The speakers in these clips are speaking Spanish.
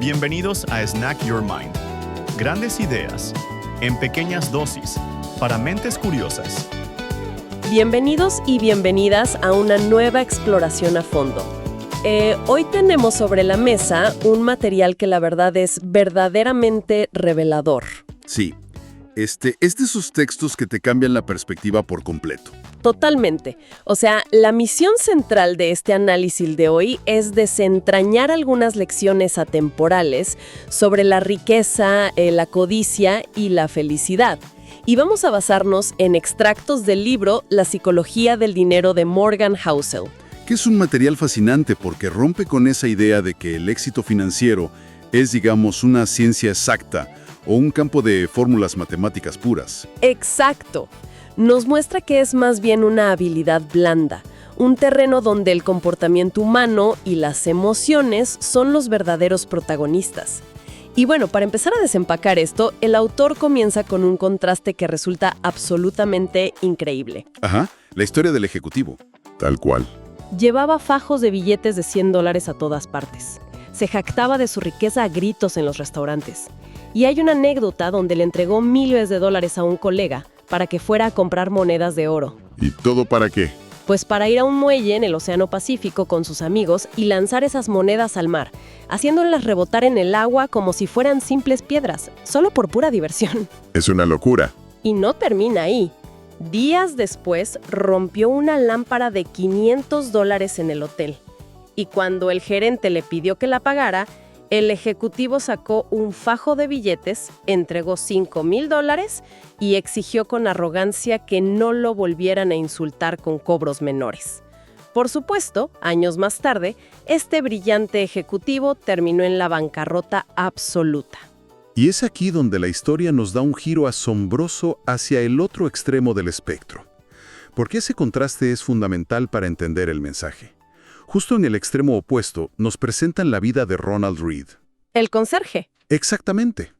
Bienvenidos a Snack Your Mind. Grandes ideas en pequeñas dosis para mentes curiosas. Bienvenidos y bienvenidas a una nueva exploración a fondo. Hoy tenemos sobre la mesa un material que la verdad es verdaderamente revelador. Sí, es de esos textos que te cambian la perspectiva por completo. Totalmente. O sea, la misión central de este análisis de hoy es desentrañar algunas lecciones atemporales sobre la riqueza, la codicia y la felicidad. Y vamos a basarnos en extractos del libro La psicología del dinero de Morgan Housel. Que es un material fascinante porque rompe con esa idea de que el éxito financiero es, digamos, una ciencia exacta o un campo de fórmulas matemáticas puras. Exacto. Nos muestra que es más bien una habilidad blanda, un terreno donde el comportamiento humano y las emociones son los verdaderos protagonistas. Y bueno, para empezar a desempacar esto, el autor comienza con un contraste que resulta absolutamente increíble. Ajá, la historia del ejecutivo. Tal cual. Llevaba fajos de billetes de $100 a todas partes. Se jactaba de su riqueza a gritos en los restaurantes. Y hay una anécdota donde le entregó miles de dólares a un colega para que fuera a comprar monedas de oro. ¿Y todo para qué? Pues para ir a un muelle en el Océano Pacífico con sus amigos y lanzar esas monedas al mar, haciéndolas rebotar en el agua como si fueran simples piedras, solo por pura diversión. Es una locura. Y no termina ahí. Días después, rompió una lámpara de $500 en el hotel. Y cuando el gerente le pidió que la pagara, el ejecutivo sacó un fajo de billetes, entregó $5,000 y exigió con arrogancia que no lo volvieran a insultar con cobros menores. Por supuesto, años más tarde, este brillante ejecutivo terminó en la bancarrota absoluta. Y es aquí donde la historia nos da un giro asombroso hacia el otro extremo del espectro. Porque ese contraste es fundamental para entender el mensaje. Justo en el extremo opuesto, nos presentan la vida de Ronald Read. El conserje. Exactamente.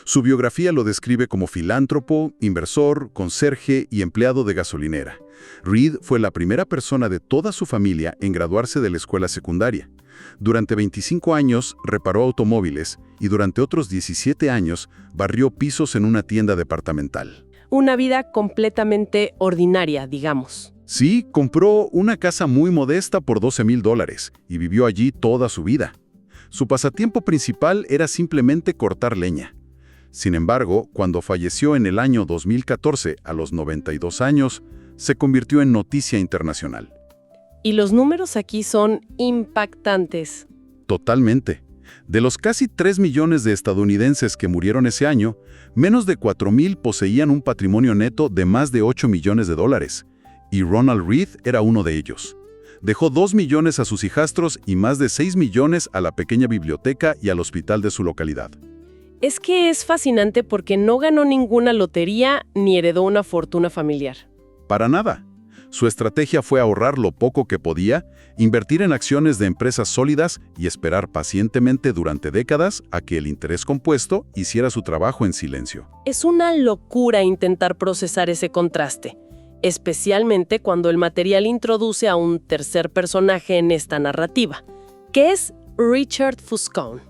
Su biografía lo describe como filántropo, inversor, conserje y empleado de gasolinera. Read fue la primera persona de toda su familia en graduarse de la escuela secundaria. Durante 25 años reparó automóviles y durante otros 17 años barrió pisos en una tienda departamental. Una vida completamente ordinaria, digamos. Sí, compró una casa muy modesta por $12,000 y vivió allí toda su vida. Su pasatiempo principal era simplemente cortar leña. Sin embargo, cuando falleció en el año 2014, a los 92 años, se convirtió en noticia internacional. Y los números aquí son impactantes. Totalmente. De los casi 3 millones de estadounidenses que murieron ese año, menos de 4,000 poseían un patrimonio neto de más de $8 millones. Y Ronald Read era uno de ellos. Dejó 2 millones a sus hijastros y más de 6 millones a la pequeña biblioteca y al hospital de su localidad. Es que es fascinante porque no ganó ninguna lotería ni heredó una fortuna familiar. Para nada. Su estrategia fue ahorrar lo poco que podía, invertir en acciones de empresas sólidas y esperar pacientemente durante décadas a que el interés compuesto hiciera su trabajo en silencio. Es una locura intentar procesar ese contraste, especialmente cuando el material introduce a un tercer personaje en esta narrativa, que es Richard Fuscone.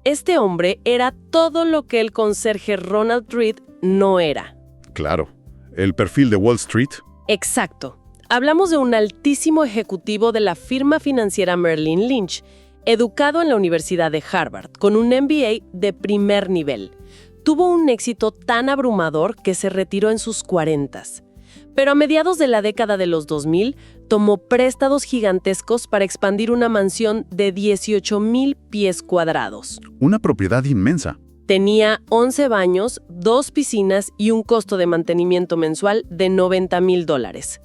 Este hombre era todo lo que el conserje Ronald Read no era. Claro, el perfil de Wall Street. Exacto. Hablamos de un altísimo ejecutivo de la firma financiera Merrill Lynch, educado en la Universidad de Harvard, con un MBA de primer nivel. Tuvo un éxito tan abrumador que se retiró en sus 40s. Pero a mediados de la década de los 2000, tomó préstamos gigantescos para expandir una mansión de 18,000 pies cuadrados. Una propiedad inmensa. Tenía 11 baños, 2 piscinas y un costo de mantenimiento mensual de $90,000.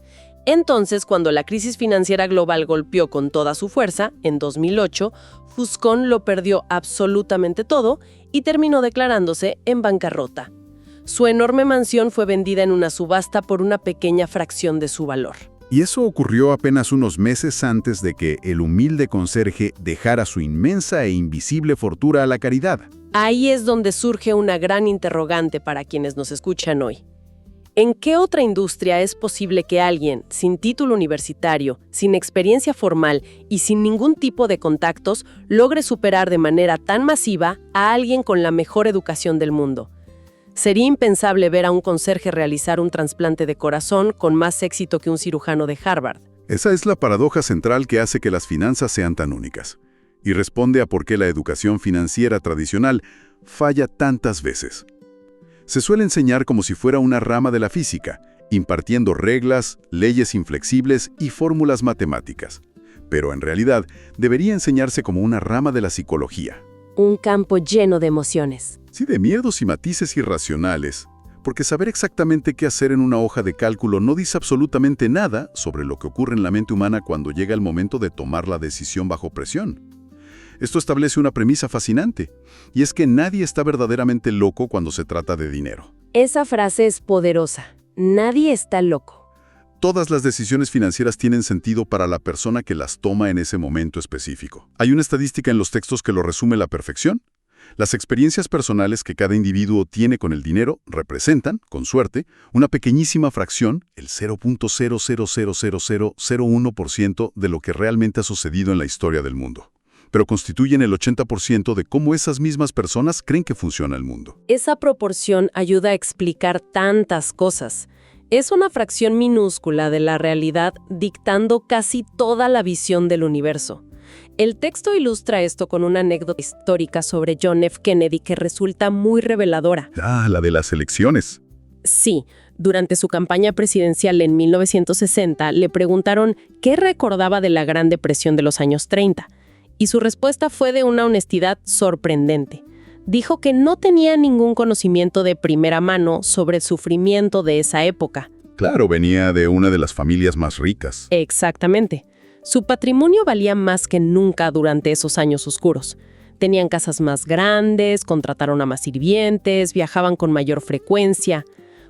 Entonces, cuando la crisis financiera global golpeó con toda su fuerza, en 2008, Fuscone lo perdió absolutamente todo y terminó declarándose en bancarrota. Su enorme mansión fue vendida en una subasta por una pequeña fracción de su valor. Y eso ocurrió apenas unos meses antes de que el humilde conserje dejara su inmensa e invisible fortuna a la caridad. Ahí es donde surge una gran interrogante para quienes nos escuchan hoy. ¿En qué otra industria es posible que alguien sin título universitario, sin experiencia formal y sin ningún tipo de contactos logre superar de manera tan masiva a alguien con la mejor educación del mundo? Sería impensable ver a un conserje realizar un trasplante de corazón con más éxito que un cirujano de Harvard. Esa es la paradoja central que hace que las finanzas sean tan únicas, y responde a por qué la educación financiera tradicional falla tantas veces. Se suele enseñar como si fuera una rama de la física, impartiendo reglas, leyes inflexibles y fórmulas matemáticas. Pero en realidad debería enseñarse como una rama de la psicología. Un campo lleno de emociones. Sí, de miedos y matices irracionales, porque saber exactamente qué hacer en una hoja de cálculo no dice absolutamente nada sobre lo que ocurre en la mente humana cuando llega el momento de tomar la decisión bajo presión. Esto establece una premisa fascinante, y es que nadie está verdaderamente loco cuando se trata de dinero. Esa frase es poderosa. Nadie está loco. Todas las decisiones financieras tienen sentido para la persona que las toma en ese momento específico. Hay una estadística en los textos que lo resume a la perfección. Las experiencias personales que cada individuo tiene con el dinero representan, con suerte, una pequeñísima fracción, el 0.0000001% de lo que realmente ha sucedido en la historia del mundo. Pero constituyen el 80% de cómo esas mismas personas creen que funciona el mundo. Esa proporción ayuda a explicar tantas cosas. Es una fracción minúscula de la realidad dictando casi toda la visión del universo. El texto ilustra esto con una anécdota histórica sobre John F. Kennedy que resulta muy reveladora. Ah, la de las elecciones. Sí, durante su campaña presidencial en 1960 le preguntaron qué recordaba de la Gran Depresión de los años 30. Y su respuesta fue de una honestidad sorprendente. Dijo que no tenía ningún conocimiento de primera mano sobre el sufrimiento de esa época. Claro, venía de una de las familias más ricas. Exactamente. Su patrimonio valía más que nunca durante esos años oscuros. Tenían casas más grandes, contrataron a más sirvientes, viajaban con mayor frecuencia.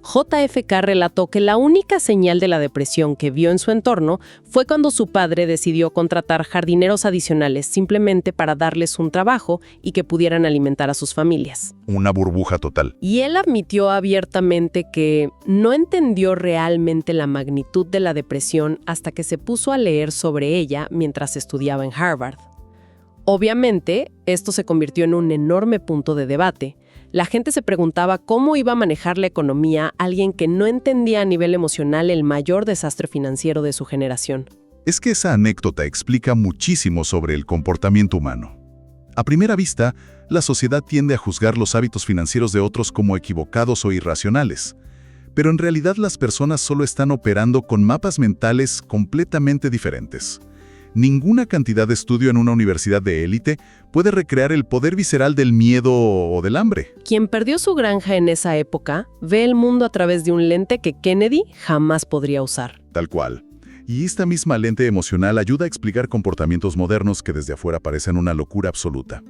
JFK relató que la única señal de la depresión que vio en su entorno fue cuando su padre decidió contratar jardineros adicionales simplemente para darles un trabajo y que pudieran alimentar a sus familias. Una burbuja total. Y él admitió abiertamente que no entendió realmente la magnitud de la depresión hasta que se puso a leer sobre ella mientras estudiaba en Harvard. Obviamente, esto se convirtió en un enorme punto de debate. La gente se preguntaba cómo iba a manejar la economía alguien que no entendía a nivel emocional el mayor desastre financiero de su generación. Es que esa anécdota explica muchísimo sobre el comportamiento humano. A primera vista, la sociedad tiende a juzgar los hábitos financieros de otros como equivocados o irracionales. Pero en realidad las personas solo están operando con mapas mentales completamente diferentes. Ninguna cantidad de estudio en una universidad de élite puede recrear el poder visceral del miedo o del hambre. Quien perdió su granja en esa época ve el mundo a través de un lente que Kennedy jamás podría usar. Tal cual. Y esta misma lente emocional ayuda a explicar comportamientos modernos que desde afuera parecen una locura absoluta.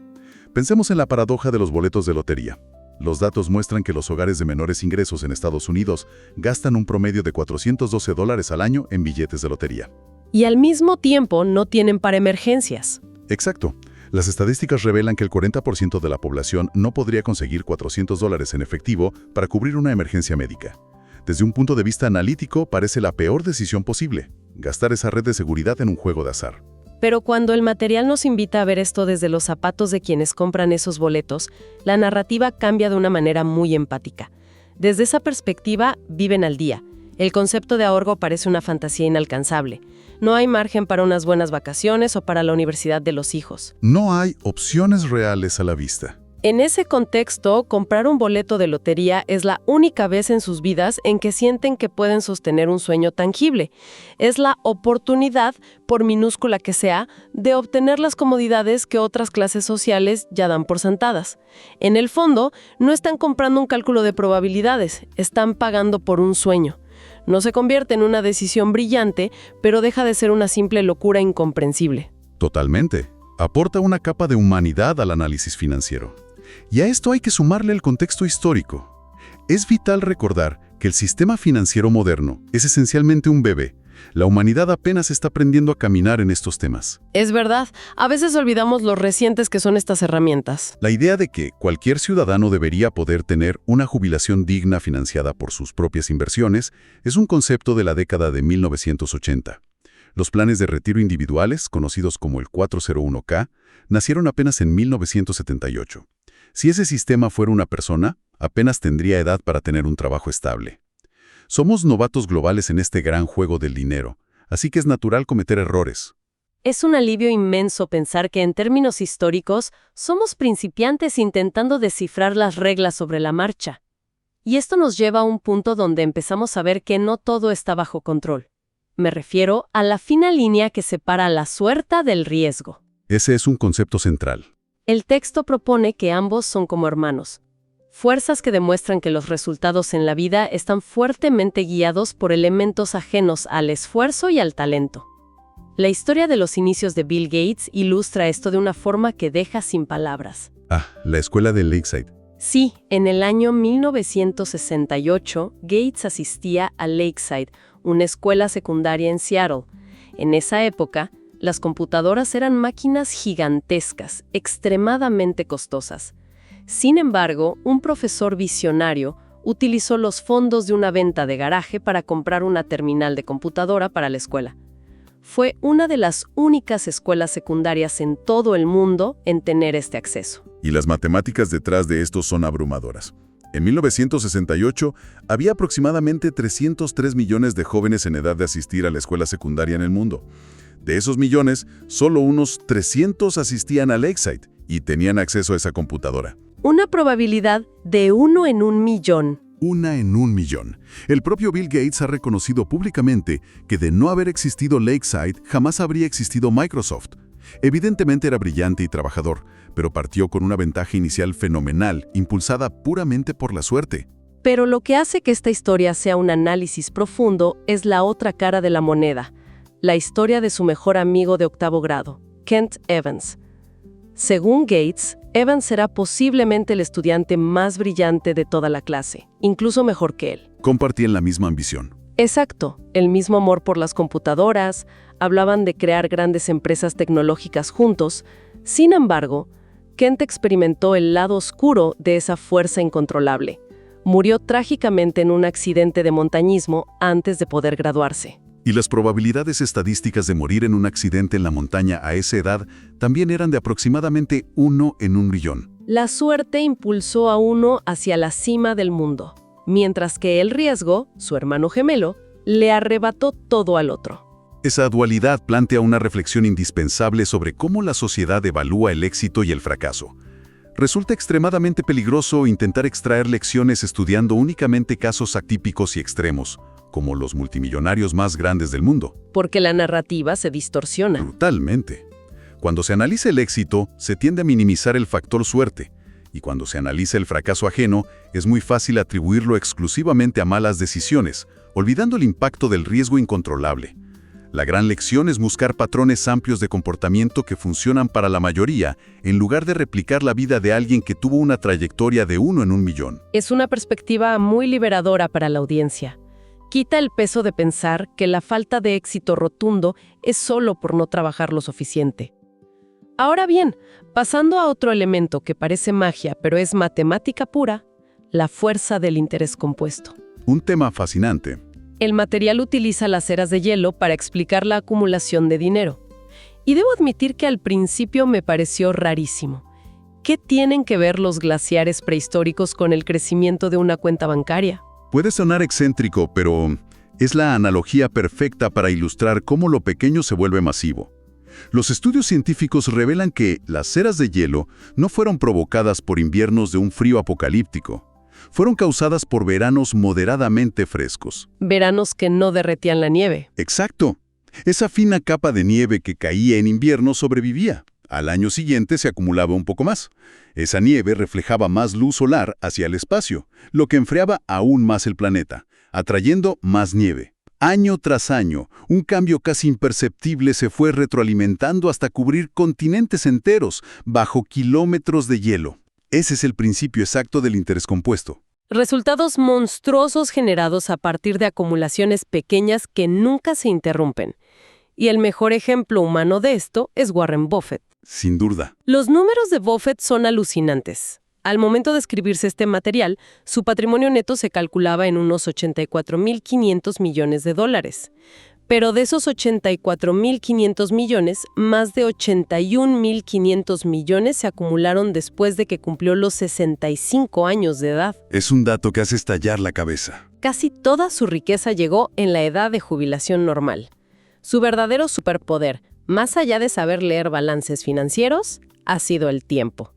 Pensemos en la paradoja de los boletos de lotería. Los datos muestran que los hogares de menores ingresos en Estados Unidos gastan un promedio de $412 al año en billetes de lotería. Y al mismo tiempo no tienen para emergencias. Exacto. Las estadísticas revelan que el 40% de la población no podría conseguir $400 en efectivo para cubrir una emergencia médica. Desde un punto de vista analítico, parece la peor decisión posible, gastar esa red de seguridad en un juego de azar. Pero cuando el material nos invita a ver esto desde los zapatos de quienes compran esos boletos, la narrativa cambia de una manera muy empática. Desde esa perspectiva, viven al día. El concepto de ahorro parece una fantasía inalcanzable. No hay margen para unas buenas vacaciones o para la universidad de los hijos. No hay opciones reales a la vista. En ese contexto, comprar un boleto de lotería es la única vez en sus vidas en que sienten que pueden sostener un sueño tangible. Es la oportunidad, por minúscula que sea, de obtener las comodidades que otras clases sociales ya dan por sentadas. En el fondo, no están comprando un cálculo de probabilidades, están pagando por un sueño. No se convierte en una decisión brillante, pero deja de ser una simple locura incomprensible. Totalmente. Aporta una capa de humanidad al análisis financiero. Y a esto hay que sumarle el contexto histórico. Es vital recordar que el sistema financiero moderno es esencialmente un bebé, La humanidad apenas está aprendiendo a caminar en estos temas. Es verdad, a veces olvidamos lo recientes que son estas herramientas. La idea de que cualquier ciudadano debería poder tener una jubilación digna financiada por sus propias inversiones es un concepto de la década de 1980. Los planes de retiro individuales, conocidos como el 401(k), nacieron apenas en 1978. Si ese sistema fuera una persona, apenas tendría edad para tener un trabajo estable. Somos novatos globales en este gran juego del dinero, así que es natural cometer errores. Es un alivio inmenso pensar que en términos históricos somos principiantes intentando descifrar las reglas sobre la marcha. Y esto nos lleva a un punto donde empezamos a ver que no todo está bajo control. Me refiero a la fina línea que separa la suerte del riesgo. Ese es un concepto central. El texto propone que ambos son como hermanos. Fuerzas que demuestran que los resultados en la vida están fuertemente guiados por elementos ajenos al esfuerzo y al talento. La historia de los inicios de Bill Gates ilustra esto de una forma que deja sin palabras. La escuela de Lakeside. Sí, en el año 1968, Gates asistía a Lakeside, una escuela secundaria en Seattle. En esa época, las computadoras eran máquinas gigantescas, extremadamente costosas. Sin embargo, un profesor visionario utilizó los fondos de una venta de garaje para comprar una terminal de computadora para la escuela. Fue una de las únicas escuelas secundarias en todo el mundo en tener este acceso. Y las matemáticas detrás de esto son abrumadoras. En 1968, había aproximadamente 303 millones de jóvenes en edad de asistir a la escuela secundaria en el mundo. De esos millones, solo unos 300 asistían a Lakeside y tenían acceso a esa computadora. Una probabilidad de 1 en 1.000.000. 1 en 1.000.000. El propio Bill Gates ha reconocido públicamente que de no haber existido Lakeside, jamás habría existido Microsoft. Evidentemente era brillante y trabajador, pero partió con una ventaja inicial fenomenal, impulsada puramente por la suerte. Pero lo que hace que esta historia sea un análisis profundo es la otra cara de la moneda, la historia de su mejor amigo de octavo grado, Kent Evans. Según Gates, Evans era posiblemente el estudiante más brillante de toda la clase, incluso mejor que él. Compartían la misma ambición. Exacto, el mismo amor por las computadoras, hablaban de crear grandes empresas tecnológicas juntos. Sin embargo, Kent experimentó el lado oscuro de esa fuerza incontrolable. Murió trágicamente en un accidente de montañismo antes de poder graduarse. Y las probabilidades estadísticas de morir en un accidente en la montaña a esa edad también eran de aproximadamente 1 en 1.000.000. La suerte impulsó a uno hacia la cima del mundo, mientras que el riesgo, su hermano gemelo, le arrebató todo al otro. Esa dualidad plantea una reflexión indispensable sobre cómo la sociedad evalúa el éxito y el fracaso. Resulta extremadamente peligroso intentar extraer lecciones estudiando únicamente casos atípicos y extremos, como los multimillonarios más grandes del mundo. Porque la narrativa se distorsiona. Brutalmente. Cuando se analiza el éxito, se tiende a minimizar el factor suerte, y cuando se analiza el fracaso ajeno, es muy fácil atribuirlo exclusivamente a malas decisiones, olvidando el impacto del riesgo incontrolable. La gran lección es buscar patrones amplios de comportamiento que funcionan para la mayoría, en lugar de replicar la vida de alguien que tuvo una trayectoria de 1 en 1.000.000. Es una perspectiva muy liberadora para la audiencia. Quita el peso de pensar que la falta de éxito rotundo es solo por no trabajar lo suficiente. Ahora bien, pasando a otro elemento que parece magia, pero es matemática pura, la fuerza del interés compuesto. Un tema fascinante. El material utiliza las eras de hielo para explicar la acumulación de dinero. Y debo admitir que al principio me pareció rarísimo. ¿Qué tienen que ver los glaciares prehistóricos con el crecimiento de una cuenta bancaria? Puede sonar excéntrico, pero es la analogía perfecta para ilustrar cómo lo pequeño se vuelve masivo. Los estudios científicos revelan que las eras de hielo no fueron provocadas por inviernos de un frío apocalíptico. Fueron causadas por veranos moderadamente frescos. Veranos que no derretían la nieve. Exacto. Esa fina capa de nieve que caía en invierno sobrevivía. Al año siguiente se acumulaba un poco más. Esa nieve reflejaba más luz solar hacia el espacio, lo que enfriaba aún más el planeta, atrayendo más nieve. Año tras año, un cambio casi imperceptible se fue retroalimentando hasta cubrir continentes enteros, bajo kilómetros de hielo. Ese es el principio exacto del interés compuesto. Resultados monstruosos generados a partir de acumulaciones pequeñas que nunca se interrumpen. Y el mejor ejemplo humano de esto es Warren Buffett. Sin duda. Los números de Buffett son alucinantes. Al momento de escribirse este material, su patrimonio neto se calculaba en unos 84.500 millones de dólares. Pero de esos 84.500 millones, más de 81.500 millones se acumularon después de que cumplió los 65 años de edad. Es un dato que hace estallar la cabeza. Casi toda su riqueza llegó en la edad de jubilación normal. Su verdadero superpoder, más allá de saber leer balances financieros, ha sido el tiempo.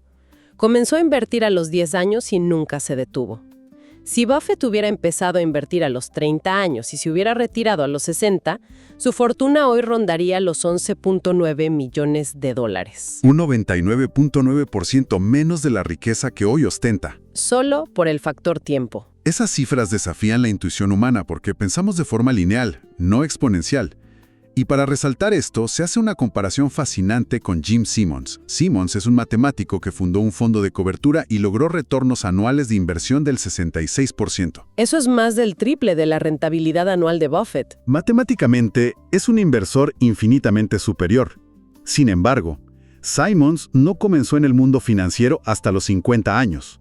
Comenzó a invertir a los 10 años y nunca se detuvo. Si Buffett hubiera empezado a invertir a los 30 años y se hubiera retirado a los 60, su fortuna hoy rondaría los 11.9 millones de dólares. Un 99.9% menos de la riqueza que hoy ostenta. Solo por el factor tiempo. Esas cifras desafían la intuición humana porque pensamos de forma lineal, no exponencial. Y para resaltar esto, se hace una comparación fascinante con Jim Simons. Simons es un matemático que fundó un fondo de cobertura y logró retornos anuales de inversión del 66%. Eso es más del triple de la rentabilidad anual de Buffett. Matemáticamente, es un inversor infinitamente superior. Sin embargo, Simons no comenzó en el mundo financiero hasta los 50 años.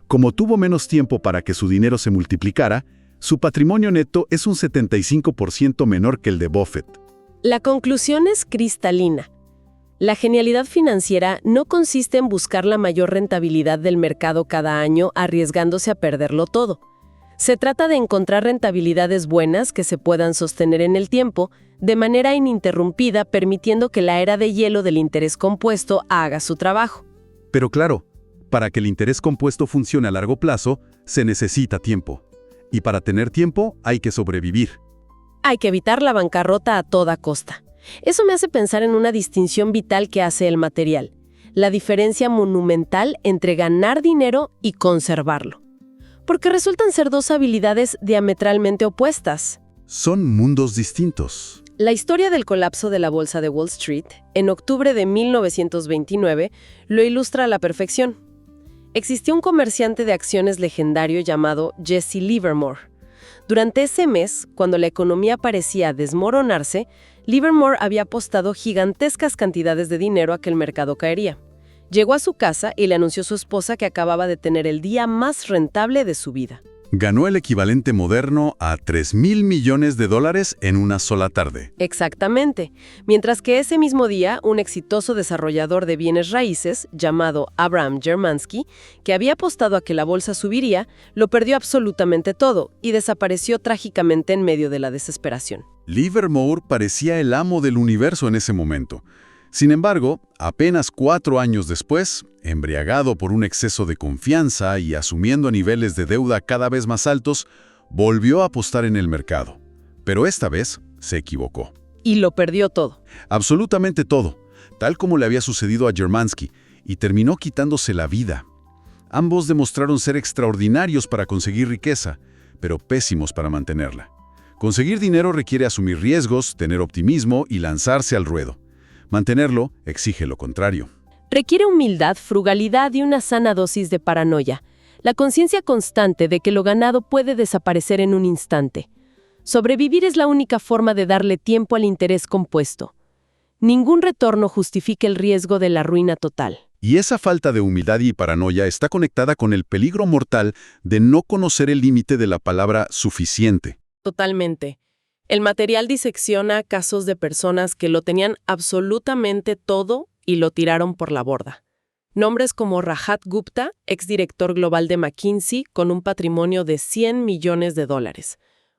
Como tuvo menos tiempo para que su dinero se multiplicara, su patrimonio neto es un 75% menor que el de Buffett. La conclusión es cristalina. La genialidad financiera no consiste en buscar la mayor rentabilidad del mercado cada año arriesgándose a perderlo todo. Se trata de encontrar rentabilidades buenas que se puedan sostener en el tiempo, de manera ininterrumpida, permitiendo que la era de hielo del interés compuesto haga su trabajo. Pero claro, para que el interés compuesto funcione a largo plazo, se necesita tiempo. Y para tener tiempo, hay que sobrevivir. Hay que evitar la bancarrota a toda costa. Eso me hace pensar en una distinción vital que hace el material, la diferencia monumental entre ganar dinero y conservarlo. Porque resultan ser dos habilidades diametralmente opuestas. Son mundos distintos. La historia del colapso de la bolsa de Wall Street, en octubre de 1929, lo ilustra a la perfección. Existió un comerciante de acciones legendario llamado Jesse Livermore. Durante ese mes, cuando la economía parecía desmoronarse, Livermore había apostado gigantescas cantidades de dinero a que el mercado caería. Llegó a su casa y le anunció a su esposa que acababa de tener el día más rentable de su vida. Ganó el equivalente moderno a $3.000 millones en una sola tarde. Exactamente. Mientras que ese mismo día, un exitoso desarrollador de bienes raíces, llamado Abraham Germansky, que había apostado a que la bolsa subiría, lo perdió absolutamente todo y desapareció trágicamente en medio de la desesperación. Livermore parecía el amo del universo en ese momento. Sin embargo, apenas 4 años después, embriagado por un exceso de confianza y asumiendo niveles de deuda cada vez más altos, volvió a apostar en el mercado. Pero esta vez se equivocó. Y lo perdió todo. Absolutamente todo, tal como le había sucedido a Germansky, y terminó quitándose la vida. Ambos demostraron ser extraordinarios para conseguir riqueza, pero pésimos para mantenerla. Conseguir dinero requiere asumir riesgos, tener optimismo y lanzarse al ruedo. Mantenerlo exige lo contrario. Requiere humildad, frugalidad y una sana dosis de paranoia. La conciencia constante de que lo ganado puede desaparecer en un instante. Sobrevivir es la única forma de darle tiempo al interés compuesto. Ningún retorno justifica el riesgo de la ruina total. Y esa falta de humildad y paranoia está conectada con el peligro mortal de no conocer el límite de la palabra suficiente. Totalmente. El material disecciona casos de personas que lo tenían absolutamente todo y lo tiraron por la borda. Nombres como Rajat Gupta, exdirector global de McKinsey, con un patrimonio de $100 millones,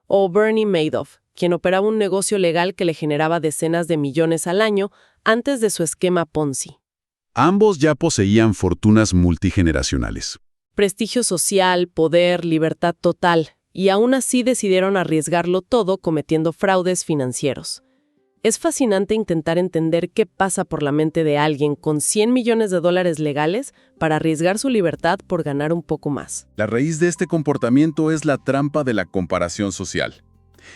o Bernie Madoff, quien operaba un negocio legal que le generaba decenas de millones al año antes de su esquema Ponzi. Ambos ya poseían fortunas multigeneracionales. Prestigio social, poder, libertad total. Y aún así decidieron arriesgarlo todo cometiendo fraudes financieros. Es fascinante intentar entender qué pasa por la mente de alguien con $100 millones legales para arriesgar su libertad por ganar un poco más. La raíz de este comportamiento es la trampa de la comparación social.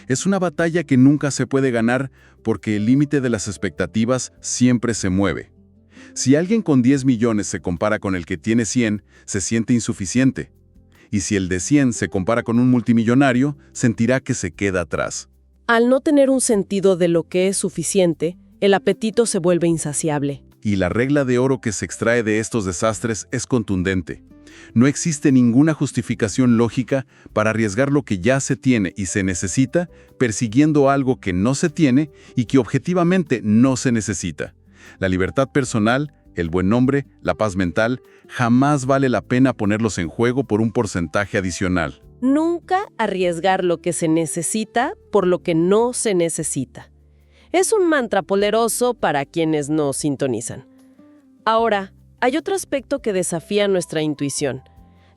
Es una batalla que nunca se puede ganar porque el límite de las expectativas siempre se mueve. Si alguien con 10 millones se compara con el que tiene 100, se siente insuficiente. Y si el de 100 se compara con un multimillonario, sentirá que se queda atrás. Al no tener un sentido de lo que es suficiente, el apetito se vuelve insaciable. Y la regla de oro que se extrae de estos desastres es contundente. No existe ninguna justificación lógica para arriesgar lo que ya se tiene y se necesita, persiguiendo algo que no se tiene y que objetivamente no se necesita. La libertad personal, el buen nombre, la paz mental, jamás vale la pena ponerlos en juego por un porcentaje adicional. Nunca arriesgar lo que se necesita por lo que no se necesita. Es un mantra poderoso para quienes nos sintonizan. Ahora, hay otro aspecto que desafía nuestra intuición.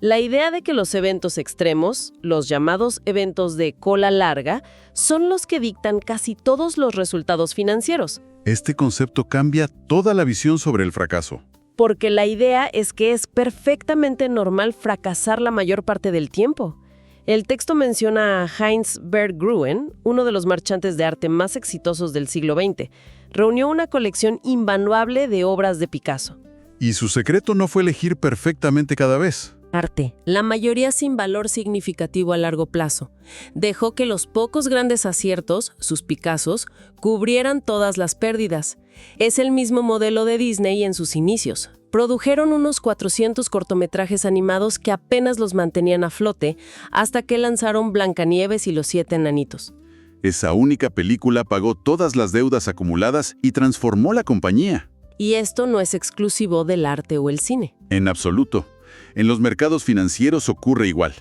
La idea de que los eventos extremos, los llamados eventos de cola larga, son los que dictan casi todos los resultados financieros. Este concepto cambia toda la visión sobre el fracaso. Porque la idea es que es perfectamente normal fracasar la mayor parte del tiempo. El texto menciona a Heinz Berggruen, uno de los marchantes de arte más exitosos del siglo XX. Reunió una colección invaluable de obras de Picasso. Y su secreto no fue elegir perfectamente cada vez. Arte, la mayoría sin valor significativo a largo plazo. Dejó que los pocos grandes aciertos, sus Picassos, cubrieran todas las pérdidas. Es el mismo modelo de Disney en sus inicios. Produjeron unos 400 cortometrajes animados que apenas los mantenían a flote hasta que lanzaron Blancanieves y los 7 enanitos. Esa única película pagó todas las deudas acumuladas y transformó la compañía. Y esto no es exclusivo del arte o el cine. En absoluto. En los mercados financieros ocurre igual.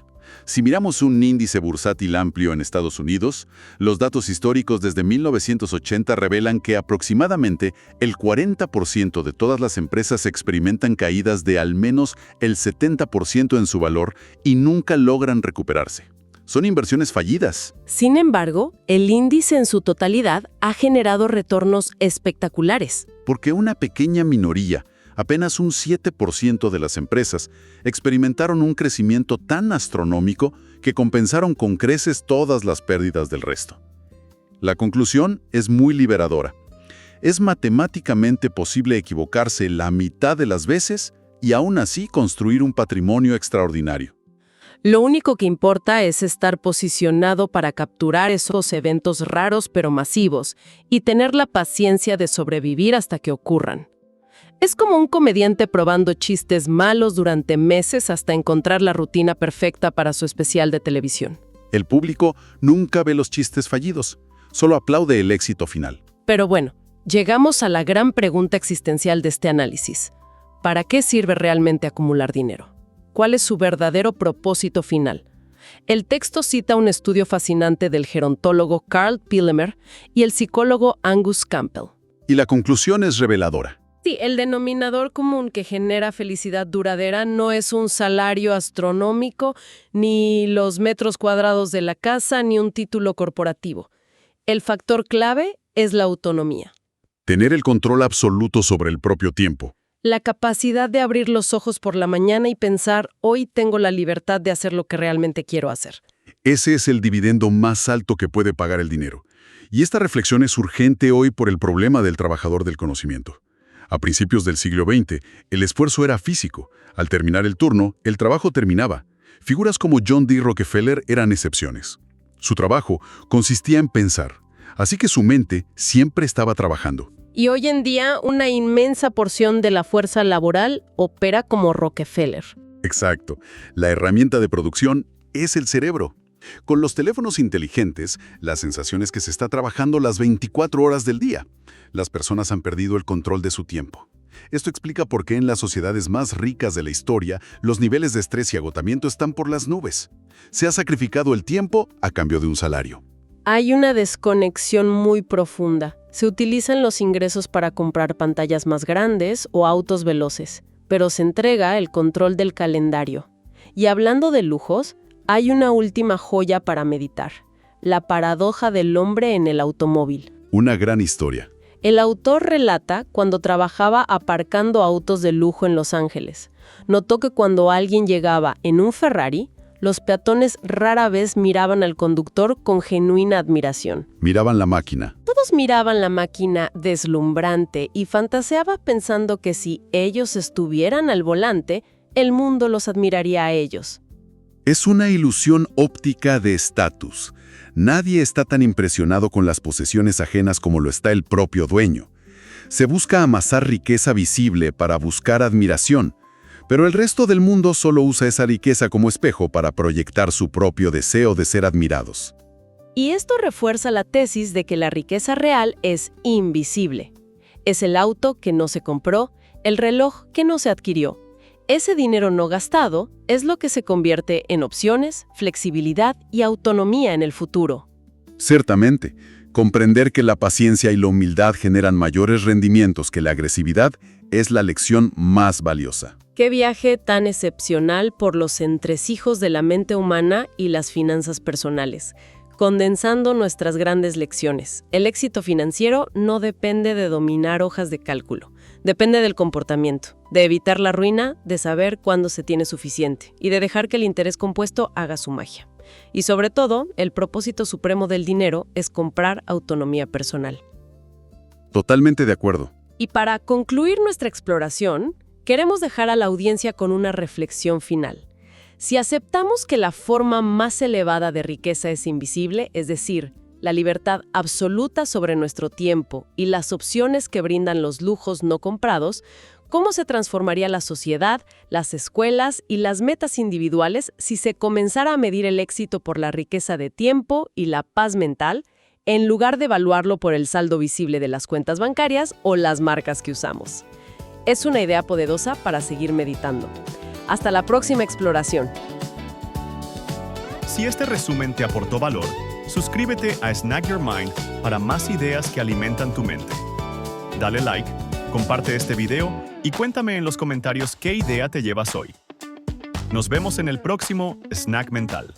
Si miramos un índice bursátil amplio en Estados Unidos, los datos históricos desde 1980 revelan que aproximadamente el 40% de todas las empresas experimentan caídas de al menos el 70% en su valor y nunca logran recuperarse. Son inversiones fallidas. Sin embargo, el índice en su totalidad ha generado retornos espectaculares. Porque una pequeña minoría, apenas un 7% de las empresas, experimentaron un crecimiento tan astronómico que compensaron con creces todas las pérdidas del resto. La conclusión es muy liberadora. Es matemáticamente posible equivocarse la mitad de las veces y aún así construir un patrimonio extraordinario. Lo único que importa es estar posicionado para capturar esos eventos raros pero masivos y tener la paciencia de sobrevivir hasta que ocurran. Es como un comediante probando chistes malos durante meses hasta encontrar la rutina perfecta para su especial de televisión. El público nunca ve los chistes fallidos, solo aplaude el éxito final. Pero bueno, llegamos a la gran pregunta existencial de este análisis. ¿Para qué sirve realmente acumular dinero? ¿Cuál es su verdadero propósito final? El texto cita un estudio fascinante del gerontólogo Carl Pillemer y el psicólogo Angus Campbell. Y la conclusión es reveladora. Sí, el denominador común que genera felicidad duradera no es un salario astronómico, ni los metros cuadrados de la casa, ni un título corporativo. El factor clave es la autonomía. Tener el control absoluto sobre el propio tiempo. La capacidad de abrir los ojos por la mañana y pensar, hoy tengo la libertad de hacer lo que realmente quiero hacer. Ese es el dividendo más alto que puede pagar el dinero. Y esta reflexión es urgente hoy por el problema del trabajador del conocimiento. A principios del siglo XX, el esfuerzo era físico. Al terminar el turno, el trabajo terminaba. Figuras como John D. Rockefeller eran excepciones. Su trabajo consistía en pensar, así que su mente siempre estaba trabajando. Y hoy en día, una inmensa porción de la fuerza laboral opera como Rockefeller. Exacto. La herramienta de producción es el cerebro. Con los teléfonos inteligentes, la sensación es que se está trabajando las 24 horas del día. Las personas han perdido el control de su tiempo. Esto explica por qué en las sociedades más ricas de la historia, los niveles de estrés y agotamiento están por las nubes. Se ha sacrificado el tiempo a cambio de un salario. Hay una desconexión muy profunda. Se utilizan los ingresos para comprar pantallas más grandes o autos veloces, pero se entrega el control del calendario. Y hablando de lujos, hay una última joya para meditar: la paradoja del hombre en el automóvil. Una gran historia. El autor relata cuando trabajaba aparcando autos de lujo en Los Ángeles. Notó que cuando alguien llegaba en un Ferrari, los peatones rara vez miraban al conductor con genuina admiración. Miraban la máquina. Todos miraban la máquina deslumbrante y fantaseaba pensando que si ellos estuvieran al volante, el mundo los admiraría a ellos. Es una ilusión óptica de estatus. Nadie está tan impresionado con las posesiones ajenas como lo está el propio dueño. Se busca amasar riqueza visible para buscar admiración, pero el resto del mundo solo usa esa riqueza como espejo para proyectar su propio deseo de ser admirados. Y esto refuerza la tesis de que la riqueza real es invisible. Es el auto que no se compró, el reloj que no se adquirió. Ese dinero no gastado es lo que se convierte en opciones, flexibilidad y autonomía en el futuro. Ciertamente, comprender que la paciencia y la humildad generan mayores rendimientos que la agresividad es la lección más valiosa. Qué viaje tan excepcional por los entresijos de la mente humana y las finanzas personales, condensando nuestras grandes lecciones. El éxito financiero no depende de dominar hojas de cálculo, depende del comportamiento, de evitar la ruina, de saber cuándo se tiene suficiente y de dejar que el interés compuesto haga su magia. Y sobre todo, el propósito supremo del dinero es comprar autonomía personal. Totalmente de acuerdo. Y para concluir nuestra exploración, queremos dejar a la audiencia con una reflexión final. Si aceptamos que la forma más elevada de riqueza es invisible, es decir, la libertad absoluta sobre nuestro tiempo y las opciones que brindan los lujos no comprados, ¿cómo se transformaría la sociedad, las escuelas y las metas individuales si se comenzara a medir el éxito por la riqueza de tiempo y la paz mental, en lugar de evaluarlo por el saldo visible de las cuentas bancarias o las marcas que usamos? Es una idea poderosa para seguir meditando. Hasta la próxima exploración. Si este resumen te aportó valor, suscríbete a Snack Your Mind para más ideas que alimentan tu mente. Dale like, comparte este video y cuéntame en los comentarios qué idea te llevas hoy. Nos vemos en el próximo Snack Mental.